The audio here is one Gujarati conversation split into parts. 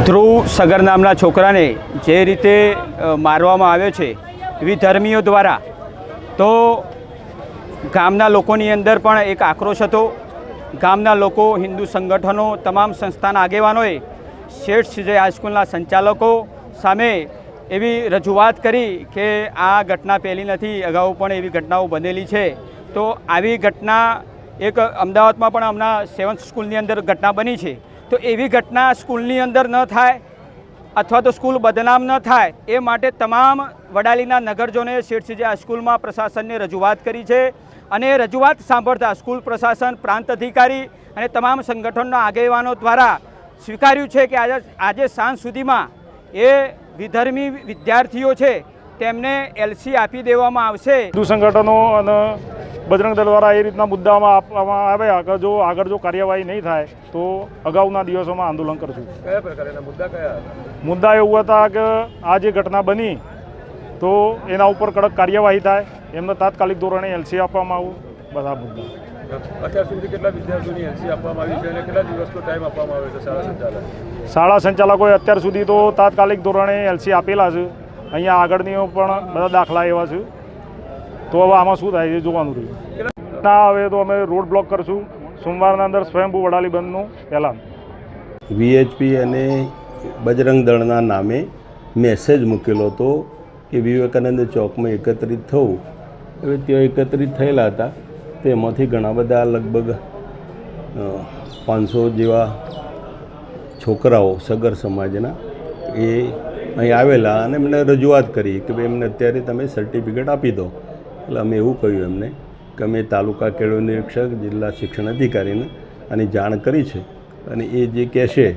ધ્રુવ સગર નામના છોકરાને જે રીતે મારવામાં આવ્યો છે વિધર્મીઓ દ્વારા, તો ગામના લોકોની અંદર પણ એક આક્રોશ હતો. ગામના લોકો, હિન્દુ સંગઠનો, તમામ સંસ્થાના આગેવાનોએ શેઠ સીજે હાઈસ્કૂલના સંચાલકો સામે એવી રજૂઆત કરી કે આ ઘટના પહેલી નથી, અગાઉ પણ એવી ઘટનાઓ બનેલી છે. તો આવી ઘટના એક અમદાવાદમાં પણ હમણાં 7th સ્કૂલની અંદર ઘટના બની છે. તો એવી ઘટના સ્કૂલની અંદર ન થાય અથવા તો સ્કૂલ બદનામ ન થાય એ માટે તમામ વડાલીના નગરજનોએ શેઠ સીજે હાઈસ્કૂલમાં પ્રશાસનને રજૂઆત કરી છે. અને રજૂઆત સાંભળતા સ્કૂલ પ્રશાસન, પ્રાંત અધિકારી અને તમામ સંગઠનના આગેવાનો દ્વારા સ્વીકાર્યું છે કે આજે સાંજ સુધીમાં એ વિધર્મી વિદ્યાર્થીઓ છે તેમને એલસી આપી દેવામાં આવશે. હિન્દુ સંગઠનો અને બજરંગ દળ દ્વારા એ રીતના મુદ્દામાં આપવામાં આવ્યા કે જો આગળ કાર્યવાહી નહીં થાય તો અગાઉના દિવસોમાં આંદોલન કરશું. કયા પ્રકારના મુદ્દા કયા હતા? મુદ્દા એવું હતા કે આ જે ઘટના બની તો એના ઉપર કડક કાર્યવાહી થાય, એમને તાત્કાલિક ધોરણે એલસી આપવામાં આવું, બધા મુદ્દા. અત્યાર સુધી કેટલા વિદ્યાર્થીઓની એલસી આપવામાં આવી છે અને કેટલા દિવસનો ટાઈમ આપવામાં આવ્યો છે શાળા સંચાલક? શાળા સંચાલકોએ અત્યાર સુધી તો તાત્કાલિક ધોરણે એલસી આપેલા છે. અહીંયા આગળની પણ બધા દાખલા એવા છે. તો હવે આમાં શું થાય છે જોવાનું રહ્યું. ના આવે તો અમે રોડ બ્લોક કરશું. સોમવારના અંદર સ્વયંભૂ વડાલી બંધનું એલાન. વીએચપી અને બજરંગ દળના નામે મેસેજ મૂકેલો હતો કે વિવેકાનંદ ચોકમાં એકત્રિત થવું. હવે ત્યાં એકત્રિત થયેલા હતા, તેમાંથી ઘણા બધા લગભગ 500 જેવા છોકરાઓ સગર સમાજના એ અહીં આવેલા અને એમને રજૂઆત કરી કે ભાઈ એમને અત્યારે તમે સર્ટિફિકેટ આપી દો. એટલે અમે એવું કહ્યું એમને કે અમે તાલુકા ખેડૂત નિરીક્ષક, જિલ્લા શિક્ષણ અધિકારીને આની જાણ કરી છે અને એ જે કહેશે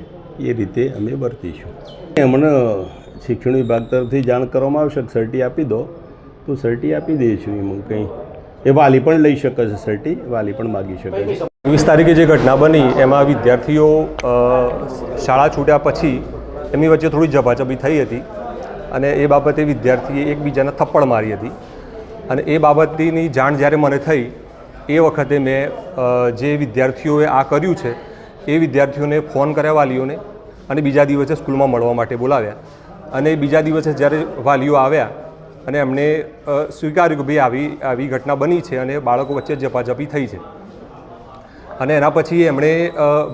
એ રીતે અમે વર્તીશું. એમને શિક્ષણ વિભાગ તરફથી જાણ કરવામાં આવશે કે સર્ટી આપી દો તો સર્ટી આપી દઈશું. એમાં કંઈ એ વાલી પણ લઈ શકે છે, સર્ટી વાલી પણ માગી શકે છે. 20 તારીખે જે ઘટના બની એમાં વિદ્યાર્થીઓ શાળા છૂટ્યા પછી એમની વચ્ચે થોડી ઝપાઝપી થઈ હતી અને એ બાબતે વિદ્યાર્થીએ એકબીજાને થપ્પડ મારી હતી. અને એ બાબતની જાણ જ્યારે મને થઈ એ વખતે મેં જે વિદ્યાર્થીઓએ આ કર્યું છે એ વિદ્યાર્થીઓને ફોન કર્યા વાલીઓને અને બીજા દિવસે સ્કૂલમાં મળવા માટે બોલાવ્યા. અને બીજા દિવસે જ્યારે વાલીઓ આવ્યા અને એમણે સ્વીકાર્યું કે ભાઈ આવી ઘટના બની છે અને બાળકો વચ્ચે ઝપાઝપી થઈ છે. અને એના પછી એમણે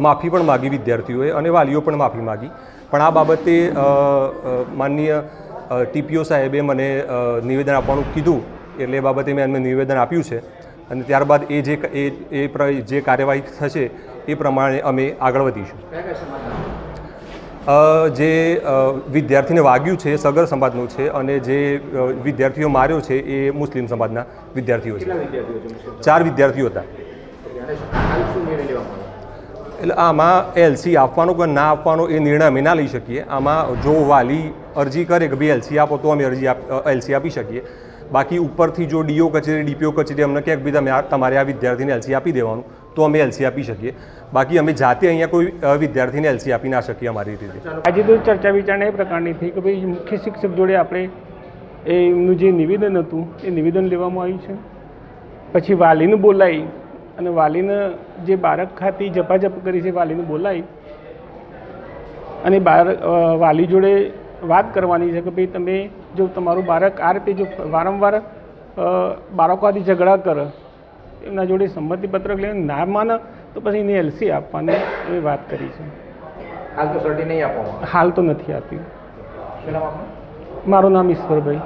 માફી પણ માગી વિદ્યાર્થીઓએ અને વાલીઓ પણ માફી માગી. પણ આ બાબતે માનનીય ટીપીઓ સાહેબે મને નિવેદન આપવાનું કીધું, એટલે એ બાબતે મેં એમને નિવેદન આપ્યું છે. અને ત્યારબાદ એ જે કાર્યવાહી થશે એ પ્રમાણે અમે આગળ વધીશું. જે વિદ્યાર્થીને વાગ્યું છે એ સગર સમાજનું છે અને જે વિદ્યાર્થીઓ માર્યો છે એ મુસ્લિમ સમાજના વિદ્યાર્થીઓ છે. 4 વિદ્યાર્થીઓ હતા. એટલે આમાં એલસી આપવાનો કે ના આપવાનો એ નિર્ણય અમે ના લઈ શકીએ. આમાં જો વાલી અરજી કરે કે ભાઈ એલસી આપો તો અમે એલસી આપી શકીએ. બાકી ઉપરથી જો ડીઓ કચેરી, ડીપીઓ કચેરી અમને કહે કે ભાઈ તમારે આ વિદ્યાર્થીને એલસી આપી દેવાનું તો અમે એલસી આપી શકીએ. બાકી અમે જાતે અહીંયા કોઈ વિદ્યાર્થીને એલસી આપી ના શકીએ અમારી રીતે. આજે તો ચર્ચા વિચારણા એ પ્રકારની થઈ કે ભાઈ મુખ્ય શિક્ષક જોડે આપણે એમનું જે નિવેદન હતું એ નિવેદન લેવામાં આવ્યું છે. પછી વાલીને બોલાવી અને વાલીને જે બાળક ખાતે ઝપાઝપ કરી છે વાલીને બોલાવી અને વાલી જોડે વાત કરવાની છે કે ભાઈ તમે જો તમારું બાળક આ રીતે જો વારંવાર બાળકોથી ઝઘડા કરે, એમના જોડે સંમતિપત્રક લઈને ના માને તો પછી એને એલસી આપવાની એ વાત કરી છે. હાલ તો સર્ટી નહીં આપવામાં? હાલ તો નથી આપી. મારું નામ ઈશ્વરભાઈ.